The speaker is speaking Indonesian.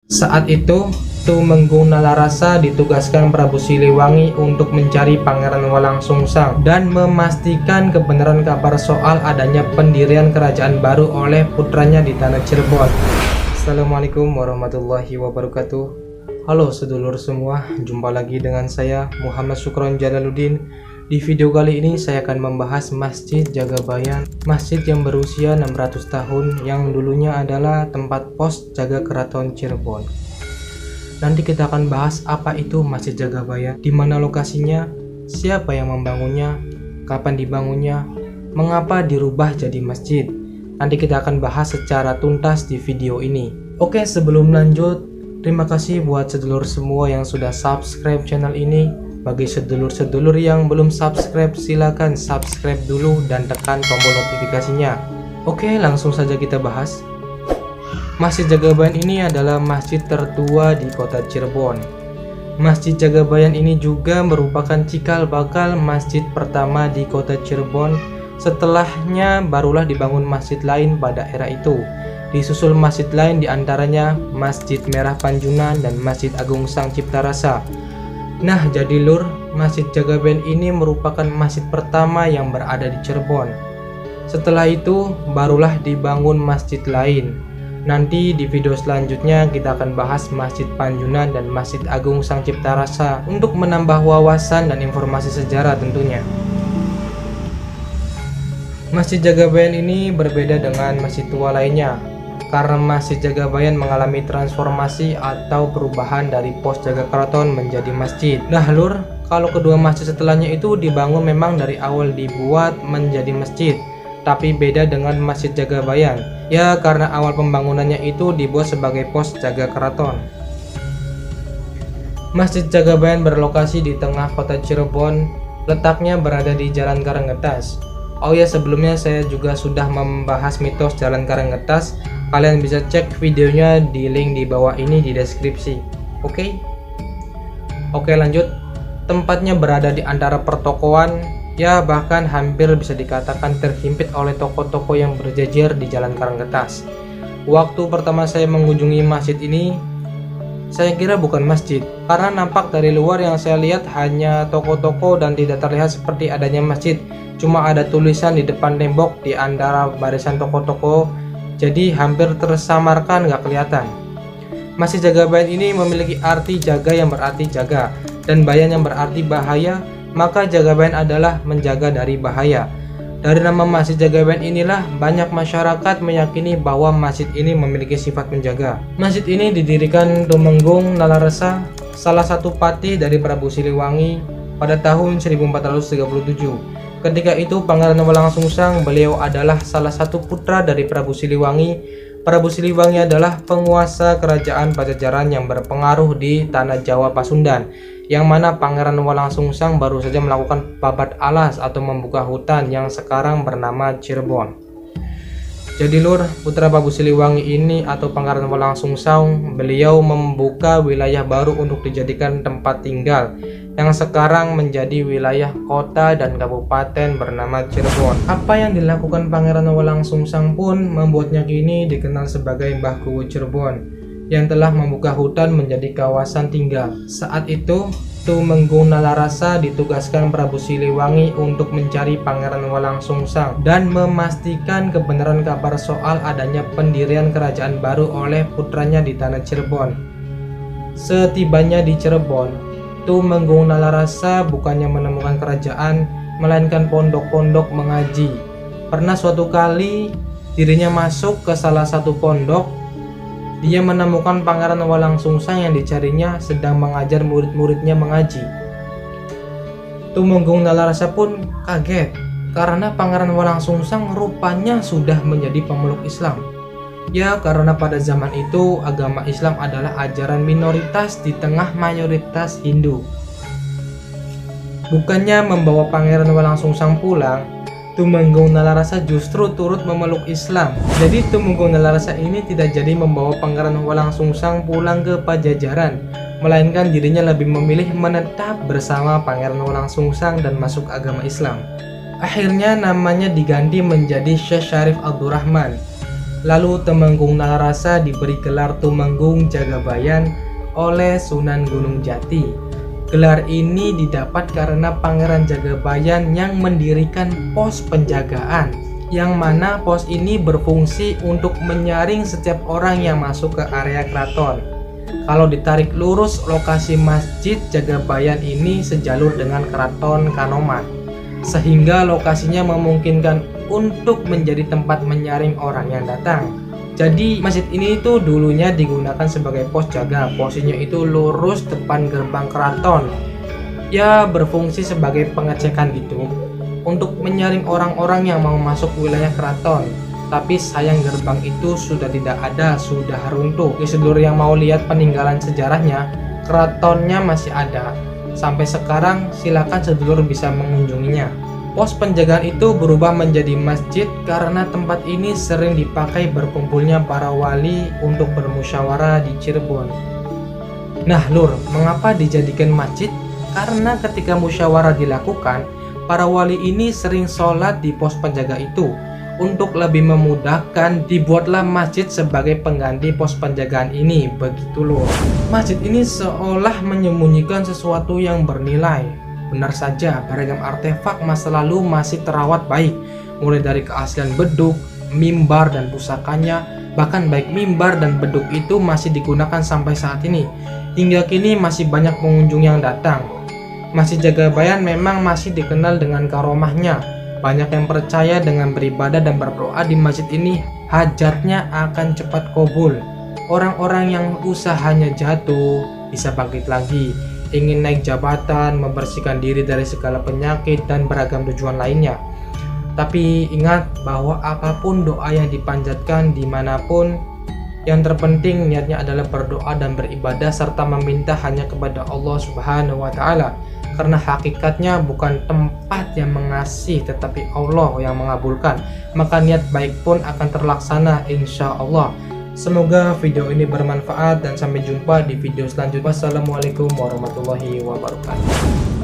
Saat itu, Tumenggung Nalarasa ditugaskan Prabu Siliwangi untuk mencari Pangeran Walangsungsang dan memastikan kebenaran kabar soal adanya pendirian kerajaan baru oleh putranya di tanah Cirebon. Assalamualaikum warahmatullahi wabarakatuh. Halo sedulur semua, jumpa lagi dengan saya Muhammad Syukron Jalaluddin. Di video kali ini saya akan membahas Masjid Jagabayan, masjid yang berusia 600 tahun yang dulunya adalah tempat pos jaga keraton Cirebon. Nanti kita akan bahas apa itu Masjid Jagabayan, di mana lokasinya, siapa yang membangunnya, kapan dibangunnya, mengapa dirubah jadi masjid. Nanti kita akan bahas secara tuntas di video ini. Oke, sebelum lanjut, terima kasih buat sedulur semua yang sudah subscribe channel ini. Bagi sedulur-sedulur yang belum subscribe, silakan subscribe dulu dan tekan tombol notifikasinya. Oke, langsung saja kita bahas. Masjid Jagabayan ini adalah masjid tertua di kota Cirebon. Masjid Jagabayan ini juga merupakan cikal bakal masjid pertama di kota Cirebon. Setelahnya barulah dibangun masjid lain pada era itu. Disusul masjid lain diantaranya Masjid Merah Panjunan dan Masjid Agung Sang Cipta Rasa. Nah, jadi lur, Masjid Jagabayan ini merupakan masjid pertama yang berada di Cirebon. Setelah itu, barulah dibangun masjid lain. Nanti di video selanjutnya kita akan bahas Masjid Panjunan dan Masjid Agung Sang Cipta Rasa untuk menambah wawasan dan informasi sejarah tentunya. Masjid Jagabayan ini berbeda dengan masjid tua lainnya, karena Masjid Jagabayan mengalami transformasi atau perubahan dari pos jaga keraton menjadi masjid. Nah lur, kalau kedua masjid setelahnya itu dibangun memang dari awal dibuat menjadi masjid, tapi beda dengan Masjid Jagabayan. Ya, karena awal pembangunannya itu dibuat sebagai pos jaga keraton. Masjid Jagabayan berlokasi di tengah kota Cirebon, letaknya berada di Jalan Karanggetas. Oh ya, sebelumnya saya juga sudah membahas mitos Jalan Karanggetas. Kalian bisa cek videonya di link di bawah ini di deskripsi. Oke, lanjut. Tempatnya berada di antara pertokoan, ya bahkan hampir bisa dikatakan terhimpit oleh toko-toko yang berjejer di Jalan Karanggetas. Waktu pertama saya mengunjungi masjid ini, saya kira bukan masjid, karena nampak dari luar yang saya lihat hanya toko-toko dan tidak terlihat seperti adanya masjid. Cuma ada tulisan di depan tembok di antara barisan toko-toko, jadi hampir tersamarkan gak kelihatan. Masjid Jagabayan ini memiliki arti jaga yang berarti jaga, dan bayan yang berarti bahaya, maka Jagabayan adalah menjaga dari bahaya. Dari nama Masjid Jagabayan inilah banyak masyarakat meyakini bahwa masjid ini memiliki sifat menjaga. Masjid ini didirikan Tumenggung Nalarasa, salah satu patih dari Prabu Siliwangi pada tahun 1437. Ketika itu Pangeran Walangsungsang, beliau adalah salah satu putra dari Prabu Siliwangi. Prabu Siliwangi adalah penguasa kerajaan Pajajaran yang berpengaruh di tanah Jawa Pasundan, yang mana Pangeran Walangsungsang baru saja melakukan babat alas atau membuka hutan yang sekarang bernama Cirebon. Jadi lur, putra Prabu Siliwangi ini atau Pangeran Walangsungsang, beliau membuka wilayah baru untuk dijadikan tempat tinggal, yang sekarang menjadi wilayah kota dan kabupaten bernama Cirebon. Apa yang dilakukan Pangeran Walangsungsang pun membuatnya kini dikenal sebagai Mbah Kuwu Cirebon, yang telah membuka hutan menjadi kawasan tinggal. Saat itu, Tumenggung Nalarasa ditugaskan Prabu Siliwangi untuk mencari Pangeran Walangsungsang dan memastikan kebenaran kabar soal adanya pendirian kerajaan baru oleh putranya di tanah Cirebon. Setibanya di Cirebon, Tumenggung Nalarasa bukannya menemukan kerajaan, melainkan pondok-pondok mengaji. Pernah suatu kali dirinya masuk ke salah satu pondok. Dia menemukan Pangeran Walangsungsang yang dicarinya sedang mengajar murid-muridnya mengaji. Tumenggung Nalarasa pun kaget karena Pangeran Walangsungsang rupanya sudah menjadi pemeluk Islam. Ya, karena pada zaman itu agama Islam adalah ajaran minoritas di tengah mayoritas Hindu. Bukannya membawa Pangeran Walangsungsang pulang, Tumenggung Nalarasa justru turut memeluk Islam. Jadi Tumenggung Nalarasa ini tidak jadi membawa Pangeran Walangsungsang pulang ke Pajajaran, melainkan dirinya lebih memilih menetap bersama Pangeran Walangsungsang dan masuk agama Islam. Akhirnya namanya diganti menjadi Syekh Syarif Abdurrahman. Lalu Temenggung Nalarasa diberi gelar Tumenggung Jagabayan oleh Sunan Gunung Jati. Gelar ini didapat karena Pangeran Jagabayan yang mendirikan pos penjagaan, yang mana pos ini berfungsi untuk menyaring setiap orang yang masuk ke area keraton. Kalau ditarik lurus, lokasi Masjid Jagabayan ini sejalur dengan Keraton Kanoman, sehingga lokasinya memungkinkan untuk menjadi tempat menyaring orang yang datang. Jadi masjid ini itu dulunya digunakan sebagai pos jaga. Posisinya itu lurus depan gerbang keraton. Ya, berfungsi sebagai pengecekan gitu untuk menyaring orang-orang yang mau masuk wilayah keraton. Tapi sayang gerbang itu sudah tidak ada, sudah runtuh. Di sedulur yang mau lihat peninggalan sejarahnya, keratonnya masih ada. Sampai sekarang silakan sedulur bisa mengunjunginya. Pos penjagaan itu berubah menjadi masjid karena tempat ini sering dipakai berkumpulnya para wali untuk bermusyawarah di Cirebon. Nah lur, mengapa dijadikan masjid? Karena ketika musyawarah dilakukan, para wali ini sering sholat di pos penjaga itu. Untuk lebih memudahkan, dibuatlah masjid sebagai pengganti pos penjagaan ini. Begitu loh. Masjid ini seolah menyembunyikan sesuatu yang bernilai. Benar saja, beragam artefak masa lalu masih terawat baik, mulai dari keaslian beduk, mimbar, dan pusakanya. Bahkan baik mimbar dan beduk itu masih digunakan sampai saat ini. Hingga kini masih banyak pengunjung yang datang. Masjid Jagabayan memang masih dikenal dengan karomahnya. Banyak yang percaya dengan beribadah dan berdoa di masjid ini, hajatnya akan cepat kabul. Orang-orang yang usahanya jatuh bisa bangkit lagi, ingin naik jabatan, membersihkan diri dari segala penyakit, dan beragam tujuan lainnya. Tapi ingat bahwa apapun doa yang dipanjatkan dimanapun, yang terpenting niatnya adalah berdoa dan beribadah serta meminta hanya kepada Allah Subhanahu wa Ta'ala. Karena hakikatnya bukan tempat yang mengasih, tetapi Allah yang mengabulkan. Maka niat baik pun akan terlaksana insya Allah. Semoga video ini bermanfaat dan sampai jumpa di video selanjutnya. Wassalamualaikum warahmatullahi wabarakatuh.